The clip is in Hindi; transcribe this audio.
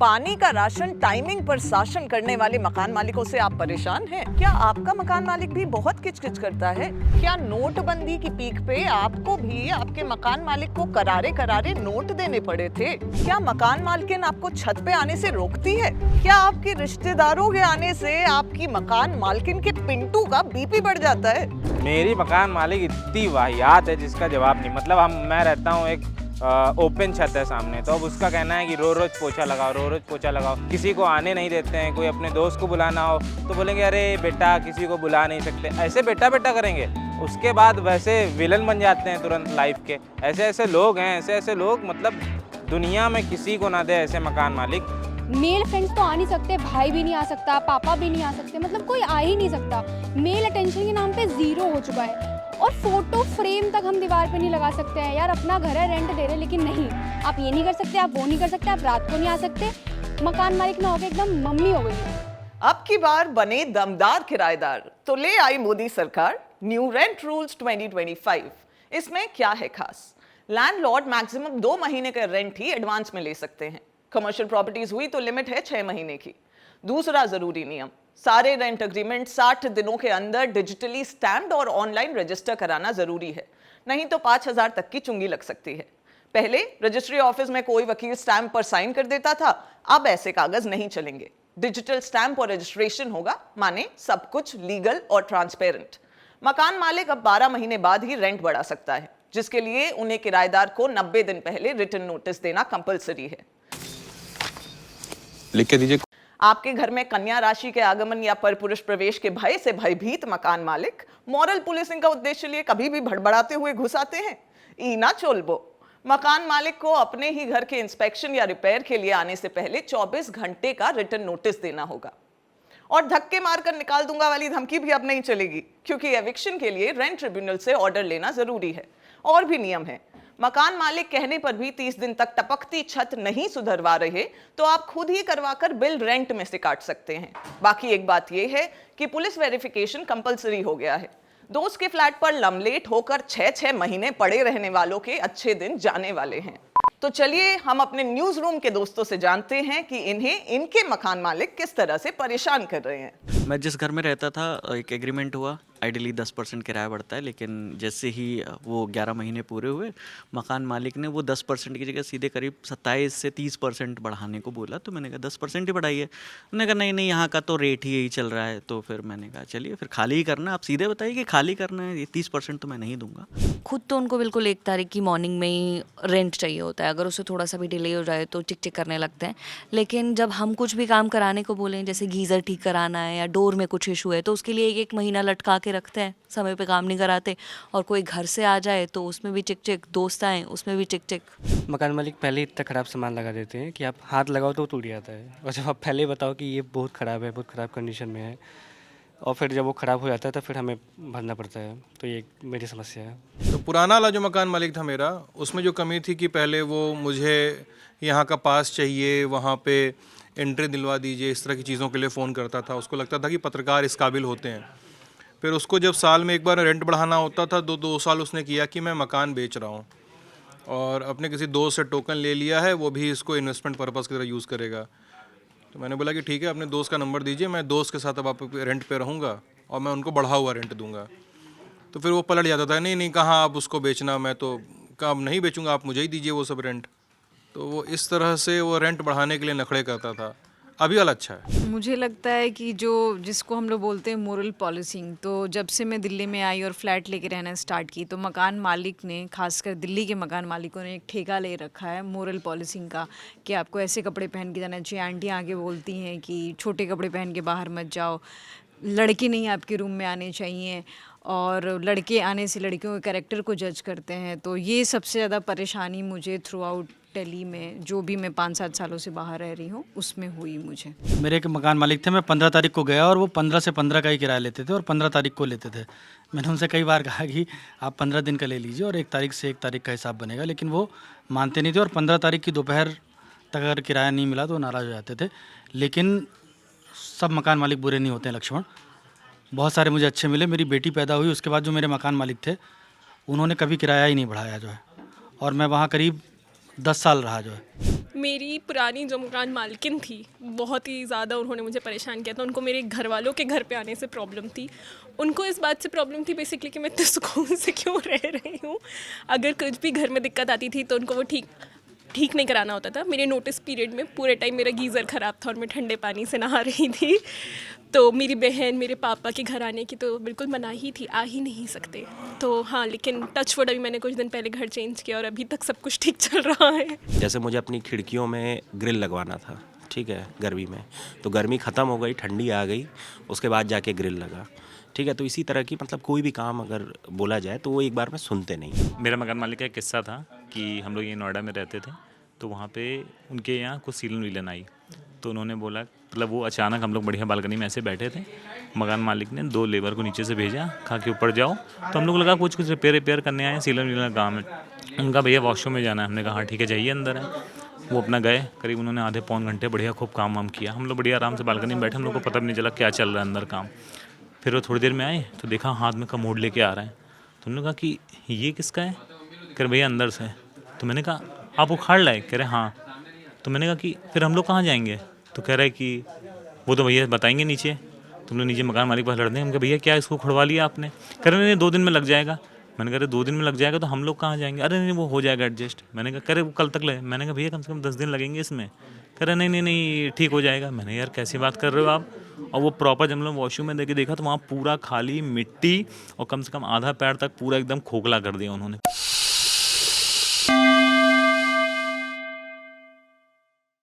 पानी का राशन टाइमिंग पर शासन करने वाले मकान मालिकों से आप परेशान हैं? क्या आपका मकान मालिक भी बहुत किचकिच करता है? क्या नोटबंदी की पीक पे आपको भी आपके मकान मालिक को करारे करारे नोट देने पड़े थे? क्या मकान मालकिन आपको छत पे आने से रोकती है? क्या आपके रिश्तेदारों के आने से आपकी मकान मालकिन के पिंटू का बीपी बढ़ जाता है? मेरी मकान मालिक इतनी वाहियात है जिसका जवाब नहीं। मतलब मैं रहता हूँ एक ओपन छत है सामने, तो अब उसका कहना है कि रोज पोछा लगाओ, रोज पोछा लगाओ। किसी को आने नहीं देते हैं। कोई अपने दोस्त को बुलाना हो तो बोलेंगे अरे बेटा किसी को बुला नहीं सकते, ऐसे बेटा बेटा करेंगे। उसके बाद वैसे विलन बन जाते हैं तुरंत लाइफ के। ऐसे ऐसे लोग हैं, ऐसे ऐसे लोग, मतलब दुनिया में किसी को ना दे ऐसे मकान मालिक। मेल फ्रेंड्स तो आ नहीं सकते, भाई भी नहीं आ सकता, पापा भी नहीं आ सकते, मतलब कोई आ ही नहीं सकता। मेल अटेंशन के नाम पे जीरो हो चुका है। और फोटो फ्रेम तक हम दीवार पे नहीं लगा सकते हैं। यार अपना घर है, रेंट दे रहे, लेकिन नहीं, आप ये नहीं कर सकते, आप वो नहीं कर सकते, आप रात को नहीं आ सकते। मकान मालिक ना होकर एकदम मम्मी हो गई। अब की बार बने दमदार किराएदार, तो ले आई मोदी सरकार न्यू रेंट रूल्स 2025। इसमें क्या है खास? लैंडलॉर्ड मैक्सिमम 2 महीने का रेंट ही एडवांस में ले सकते हैं। कमर्शियल प्रॉपर्टीज हुई तो लिमिट है 6 महीने की। दूसरा जरूरी नियम, सारे रेंट अग्रीमेंट 60 दिनों के अंदर डिजिटली स्टैम्प्ड और ऑनलाइन रजिस्टर कराना जरूरी है, नहीं तो 5,000 तक की चुंगी लग सकती है। पहले रजिस्ट्री ऑफिस में कोई वकील स्टैम्प पर साइन कर देता था, अब ऐसे कागज नहीं चलेंगे। डिजिटल स्टैम्प और रजिस्ट्रेशन होगा, माने सब कुछ लीगल और ट्रांसपेरेंट। मकान मालिक अब 12 महीने बाद ही रेंट बढ़ा सकता है, जिसके लिए उन्हें किराएदार को 90 दिन पहले रिटन नोटिस देना कंपलसरी है। लिख के दीजिए। आपके घर में कन्या राशि के आगमन या परपुरुष प्रवेश के भय से भयभीत मकान मालिक मॉरल पुलिसिंग का उद्देश्य लिए कभी भी भड़बड़ाते हुए घुस आते हैं? ईना चोलबो। मकान मालिक को अपने ही घर के इंस्पेक्शन या रिपेयर के लिए आने से पहले 24 घंटे का रिटन नोटिस देना होगा। और धक्के मारकर निकाल दूंगा वाली धमकी भी अब नहीं चलेगी, क्योंकि एविक्शन के लिए रेंट ट्रिब्यूनल से ऑर्डर लेना जरूरी है। और भी नियम है। मकान मालिक कहने पर भी 30 दिन तक टपकती छत नहीं सुधरवा रहे तो आप खुद ही करवाकर बिल रेंट में से काट सकते हैं। बाकी एक बात यह है कि पुलिस वेरिफिकेशन कंपलसरी हो गया है। दोस्त के फ्लैट पर लमलेट होकर 6-6 महीने पड़े रहने वालों के अच्छे दिन जाने वाले हैं। तो चलिए हम अपने न्यूज रूम के दोस्तों से जानते हैं कि इन्हें इनके मकान मालिक किस तरह से परेशान कर रहे हैं। मैं जिस घर में रहता था एक एग्रीमेंट हुआ, आइडियली 10% किराया बढ़ता है, लेकिन जैसे ही वो 11 महीने पूरे हुए मकान मालिक ने वो 10% की जगह सीधे करीब 27 से 30% बढ़ाने को बोला। तो मैंने कहा 10% ही बढ़ाइए। उन्होंने कहा नहीं नहीं यहाँ का तो रेट ही यही चल रहा है। तो फिर मैंने कहा चलिए फिर खाली ही करना, आप सीधे बताइए कि खाली करना है, ये 30% तो मैं नहीं दूंगा। खुद तो उनको बिल्कुल 1 तारीख की मॉर्निंग में ही रेंट चाहिए होता है। अगर उससे थोड़ा सा भी डिले हो जाए तो चिक चिक करने लगते हैं। लेकिन जब हम कुछ भी काम कराने को बोलें, जैसे गीज़र ठीक कराना है या डोर में कुछ इशू है, तो उसके लिए 1-1 महीना लटका के रखते हैं, समय पे काम नहीं कराते। और कोई घर से आ जाए तो उसमें भी चिक चिक, दोस्त आए उसमें भी चिक चिक। मकान मालिक पहले इतना ख़राब सामान लगा देते हैं कि आप हाथ लगाओ तो टूट जाता है, और जब आप पहले बताओ कि ये बहुत ख़राब है, बहुत ख़राब कंडीशन में है, और फिर जब वो ख़राब हो जाता है तो फिर हमें भरना पड़ता है। तो ये मेरी समस्या है। तो पुराना वाला जो मकान मालिक था मेरा, उसमें जो कमी थी कि पहले वो मुझे यहाँ का पास चाहिए, वहाँ पे एंट्री दिलवा दीजिए, इस तरह की चीज़ों के लिए फ़ोन करता था। उसको लगता था कि पत्रकार इस काबिल होते हैं। फिर उसको जब साल में एक बार रेंट बढ़ाना होता था, 2 साल उसने किया कि मैं मकान बेच रहा हूँ, और अपने किसी दोस्त से टोकन ले लिया है, वो भी इसको इन्वेस्टमेंट पर्पज़ की तरह यूज़ करेगा। तो मैंने बोला कि ठीक है, अपने दोस्त का नंबर दीजिए, मैं दोस्त के साथ अब आप रेंट पे रहूँगा और मैं उनको बढ़ा हुआ रेंट दूंगा। तो फिर वो पलट जाता था, नहीं नहीं कहाँ आप उसको बेचना, मैं तो काम नहीं बेचूंगा, आप मुझे ही दीजिए वो सब रेंट। तो वो इस तरह से वो रेंट बढ़ाने के लिए नखड़े करता था। अभी वाला अच्छा है। मुझे लगता है कि जिसको हम लोग बोलते हैं मोरल पॉलिसिंग, तो जब से मैं दिल्ली में आई और फ्लैट लेके रहना स्टार्ट की, तो मकान मालिक ने, खासकर दिल्ली के मकान मालिकों ने एक ठेका ले रखा है मोरल पॉलिसिंग का कि आपको ऐसे कपड़े पहन के जाना चाहिए। आंटियाँ आगे बोलती हैं कि छोटे कपड़े पहन के बाहर मत जाओ, लड़के नहीं आपके रूम में आने चाहिए, और लड़के आने से लड़कियों के कैरेक्टर को जज करते हैं। तो ये सबसे ज़्यादा परेशानी मुझे थ्रू आउट दिल्ली में, जो भी मैं 5-7 सालों से बाहर रह रही हूँ, उसमें हुई मुझे। मेरे एक मकान मालिक थे, मैं 15 तारीख को गया और वो 15 से 15 का ही किराया लेते थे और 15 तारीख को लेते थे। मैंने उनसे कई बार कहा कि आप 15 दिन का ले लीजिए और 1 तारीख से 1 तारीख का हिसाब बनेगा, लेकिन वो मानते नहीं थे। और 15 तारीख की दोपहर तक अगर किराया नहीं मिला तो नाराज़ हो जाते थे। लेकिन सब मकान मालिक बुरे नहीं होते हैं लक्ष्मण, बहुत सारे मुझे अच्छे मिले। मेरी बेटी पैदा हुई उसके बाद जो मेरे मकान मालिक थे उन्होंने कभी किराया ही नहीं बढ़ाया जो है, और मैं वहाँ करीब 10 साल रहा जो है। मेरी पुरानी जो मकान मालकिन थी बहुत ही ज़्यादा उन्होंने मुझे परेशान किया था। उनको मेरे घर वालों के घर पे आने से प्रॉब्लम थी। उनको इस बात से प्रॉब्लम थी बेसिकली कि मैं इतने सुकून से क्यों रह रही हूँ। अगर कुछ भी घर में दिक्कत आती थी तो उनको वो ठीक नहीं कराना होता था। मेरे नोटिस पीरियड में पूरे टाइम मेरा गीज़र ख़राब था और मैं ठंडे पानी से नहा रही थी। तो मेरी बहन मेरे पापा के घर आने की तो बिल्कुल मनाही थी, आ ही नहीं सकते। तो हाँ, लेकिन टच वुड अभी मैंने कुछ दिन पहले घर चेंज किया और अभी तक सब कुछ ठीक चल रहा है। जैसे मुझे अपनी खिड़कियों में ग्रिल लगवाना था, ठीक है, गर्मी में, तो गर्मी ख़त्म हो गई, ठंडी आ गई, उसके बाद जाके ग्रिल लगा, ठीक है। तो इसी तरह की मतलब कोई भी काम अगर बोला जाए तो वो एक बार में सुनते नहीं। मेरा मकान मालिक का एक किस्सा था कि हम लोग ये नोएडा में रहते थे, तो वहाँ पे उनके यहाँ कुछ सीलन वीलन आई, तो उन्होंने बोला, मतलब वो अचानक हम लोग बढ़िया बालकनी में ऐसे बैठे थे, मकान मालिक ने 2 लेबर को नीचे से भेजा, कहा कि ऊपर जाओ। तो हम लोग लगा कुछ रिपेयर करने आए, सीलन वीलन का काम है। उनका भैया वॉशरूम में जाना है। हमने कहा हाँ ठीक है जाइए अंदर है। वो अपना गए, करीब उन्होंने आधे पौन घंटे बढ़िया खूब काम वाम किया। हम लोग बढ़िया आराम से बालकनी में बैठे, हम लोग को पता भी नहीं चला क्या चल रहा है अंदर काम। फिर वो थोड़ी देर में आए तो देखा हाथ में कमोड लेके आ रहा है। तो उन्होंने कहा कि ये किसका है? कह रहे भैया अंदर से। तो मैंने कहा आप उखाड़ लाए? कह रहे हाँ। तो मैंने कहा कि फिर हम लोग कहाँ जाएंगे? तो कह रहा है कि वो तो भैया बताएंगे नीचे। तुम लोग नीचे मकान मालिक पास लड़ देंगे। हम कहा भैया क्या इसको खुड़वा लिया आपने? कह रहे नहीं 2 दिन में लग जाएगा। मैंने कहा 2 दिन में लग जाएगा तो हम लोग कहाँ जाएंगे? अरे नहीं वो हो जाएगा एडजस्ट। मैंने कहा करे वो कल तक लगे। मैंने कहा भैया कम से कम 10 दिन लगेंगे इसमें। कह रहे नहीं ठीक हो जाएगा। मैंने यार कैसी बात कर रहे हो आप? और वो प्रॉपर जब हम लोग वॉशरूम में देखा तो वहाँ पूरा खाली मिट्टी और कम से कम आधा पैर तक पूरा एकदम खोखला कर दिया उन्होंने।